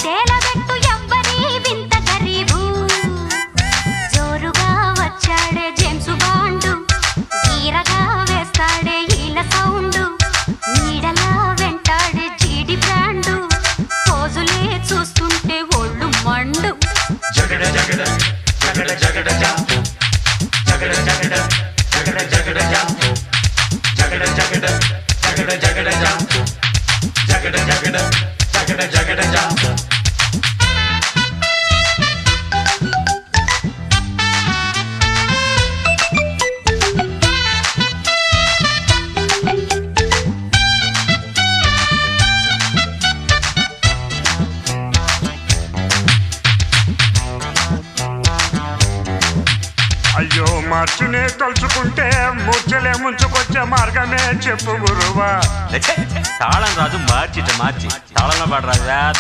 తేలబెట్టు ఎవ్వరి వింత గరీబు జోరుగా వచ్చాడే జేమ్స్ బాండు ఈరగా వేస్తాడే ఈల సౌండు నీడలా వెంటాడే జీడి బ్రాండు పోజులే చూస్తుంటే ఒళ్ళు మండు జగడ జగడ జగడ జగడ జా జగడ జగడ జగడ జగడ జా జగడ జగడ జగడ జగడ జా జగడ జగడ జగడ జగడ జా అయ్యో మార్చునే తలుచుకుంటే ముచ్చలే ముంచుకొచ్చే మార్గమే చెప్పు గురువా. తాళం రాజు మార్చి తాళంలో పడరాదు